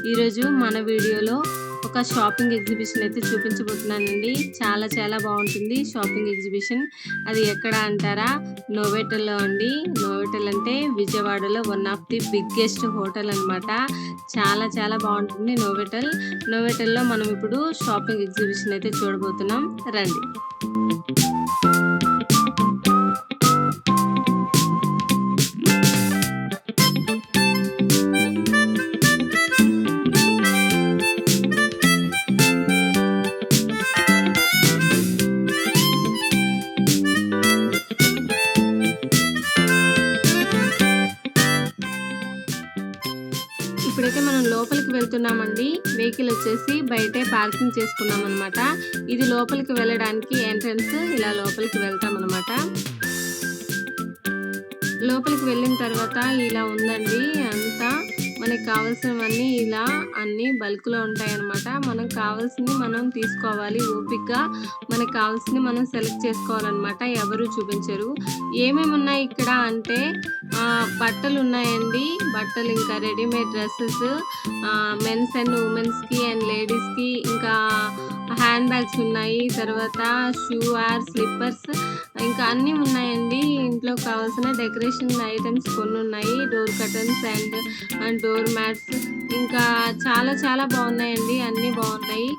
ఈరోజు మన వీడియోలో ఒక షాపింగ్ ఎగ్జిబిషన్ అయితే చూపించబోతున్నానండి. చాలా బాగుంటుంది షాపింగ్ ఎగ్జిబిషన్. అది ఎక్కడ అంటారా? నోవోటెల్లో అండి. నోవోటెల్ అంటే విజయవాడలో one of the biggest hotel అనమాట. చాలా బాగుంటుంది నోవోటెల్. నోవోటెల్లో మనం ఇప్పుడు షాపింగ్ ఎగ్జిబిషన్ అయితే చూడబోతున్నాం. రండి. ఇప్పుడైతే మనం లోపలికి వెళ్తున్నామండి. వెహికల్ వచ్చేసి బయటే పార్కింగ్ చేసుకున్నాం అనమాట. ఇది లోపలికి వెళ్ళడానికి ఎంట్రన్స్. ఇలా లోపలికి వెళ్తాం అనమాట. లోపలికి వెళ్ళిన తర్వాత ఇలా ఉందండి. అంతా మనకు కావాల్సినవన్నీ ఇలా అన్నీ బల్క్లో ఉంటాయన్నమాట. మనకు కావాల్సింది మనం తీసుకోవాలి. ఓపిక్గా మనకు కావాల్సింది మనం సెలెక్ట్ చేసుకోవాలన్నమాట. ఎవరు చూపించరు. ఏమేమి ఉన్నాయి ఇక్కడ అంటే బట్టలు ఉన్నాయండి. బట్టలు ఇంకా రెడీమేడ్ డ్రెస్సెస్, మెన్స్ అండ్ ఉమెన్స్కి అండ్ లేడీస్కి, ఇంకా హ్యాండ్ బ్యాగ్స్ ఉన్నాయి. తర్వాత షూ ఆర్ స్లిప్పర్స్ ఇంకా అన్నీ ఉన్నాయండి. ఇంట్లో కావాల్సిన డెకరేషన్ ఐటమ్స్ కొన్ని ఉన్నాయి. Door curtains and door mats ఇంకా చాలా బాగున్నాయండి. అన్నీ బాగున్నాయి.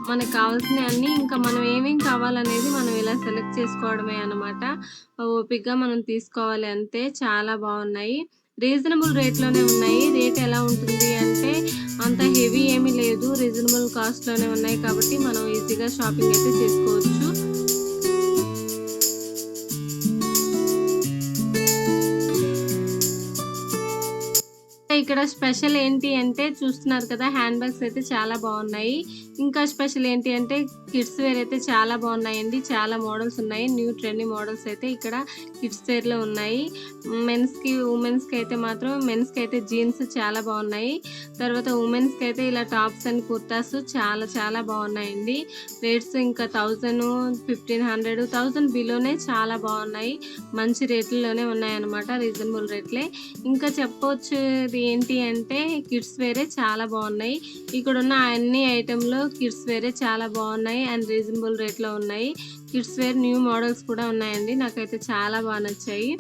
మనకు కావాల్సినవి అన్నీ ఇంకా మనం ఏమేమి కావాలనేది మనం ఇలా సెలెక్ట్ చేసుకోవడమే అన్నమాట. ఓపిక్గా మనం తీసుకోవాలి అంతే. చాలా బాగున్నాయి. రీజనబుల్ రేట్లోనే ఉన్నాయి. రేట్ ఎలా ఉంటుంది అంటే అంత హెవీ ఏమీ లేదు. రీజనబుల్ కాస్ట్లోనే ఉన్నాయి కాబట్టి మనం ఈజీగా షాపింగ్ అయితే చేసుకోవచ్చు. ఇక్కడ స్పెషల్ ఏంటి అంటే చూస్తున్నారు కదా, హ్యాండ్ బ్యాగ్స్ అయితే చాలా బాగున్నాయి. ఇంకా స్పెషల్ ఏంటి అంటే కిడ్స్ వేర్ అయితే చాలా బాగున్నాయండి. చాలా మోడల్స్ ఉన్నాయి. న్యూ ట్రెండీ మోడల్స్ అయితే ఇక్కడ కిడ్స్ వేర్లో ఉన్నాయి. మెన్స్కి ఉమెన్స్కి అయితే మాత్రం మెన్స్కి అయితే జీన్స్ చాలా బాగున్నాయి. తర్వాత ఉమెన్స్కి అయితే ఇలా టాప్స్ అండ్ కుర్తాస్ చాలా బాగున్నాయండి. రేట్స్ ఇంకా 1000, 1500, 1000 బిలోనే చాలా బాగున్నాయి. మంచి రేట్లలోనే ఉన్నాయన్నమాట. రీజనబుల్ రేట్లే. ఇంకా చెప్పవచ్చు ఏంటి అంటే కిడ్స్ వేరే చాలా బాగున్నాయి. ఇక్కడ ఉన్న అన్ని ఐటెంలో కిడ్స్ వేరే చాలా బాగున్నాయి అండ్ రీజనబుల్ రేట్లో ఉన్నాయి. కిడ్స్ వేర్ న్యూ మోడల్స్ కూడా ఉన్నాయండి. నాకైతే చాలా బాగా నచ్చాయి.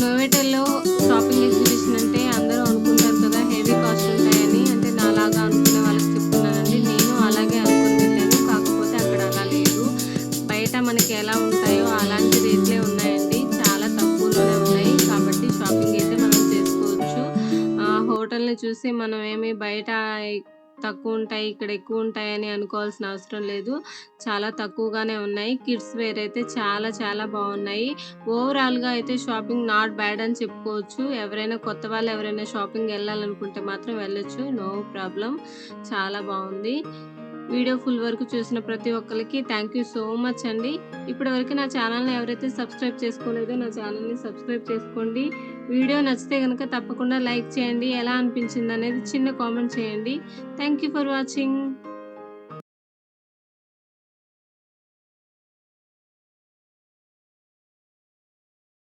నోవోటెల్లో షాపింగ్ ఎగ్జిబిషన్ అంటే అందరూ అనుకుంటారు కదా హెవీ కాస్ట్ ఉంటాయని. అంటే నాలాగా అనుకునే వాళ్ళకి చెప్తున్నానండి. నేను అలాగే అనుకుని వెళ్ళాను. కాకపోతే అక్కడ అలా లేదు. బయట మనకి ఎలా ఉంటాయో అలాంటి రేట్లే ఉన్నాయండి. చాలా తక్కువలోనే ఉన్నాయి. కాబట్టి షాపింగ్ అయితే మనం చేసుకోవచ్చు. హోటల్ని చూసి మనం ఏమి బయట తక్కువ ఉంటాయి ఇక్కడ ఎక్కువ ఉంటాయని అనుకోవాల్సిన అవసరం లేదు. చాలా తక్కువగానే ఉన్నాయి. కిడ్స్ వేర్ అయితే చాలా బాగున్నాయి. ఓవరాల్గా అయితే షాపింగ్ నాట్ బ్యాడ్ అని చెప్పుకోవచ్చు. ఎవరైనా కొత్త వాళ్ళు ఎవరైనా షాపింగ్ వెళ్ళాలనుకుంటే మాత్రం వెళ్ళొచ్చు. No problem. చాలా బాగుంది. వీడియో ఫుల్ వరకు చూసిన ప్రతి ఒక్కరికి థ్యాంక్ యూ సో మచ్ అండి. ఇప్పటివరకు నా ఛానల్ని ఎవరైతే సబ్స్క్రైబ్ చేసుకోలేదో నా ఛానల్ని సబ్స్క్రైబ్ చేసుకోండి. వీడియో నచ్చితే కనుక తప్పకుండా లైక్ చేయండి. ఎలా అనిపించింది అనేది చిన్న కామెంట్ చేయండి. Thank you for watching.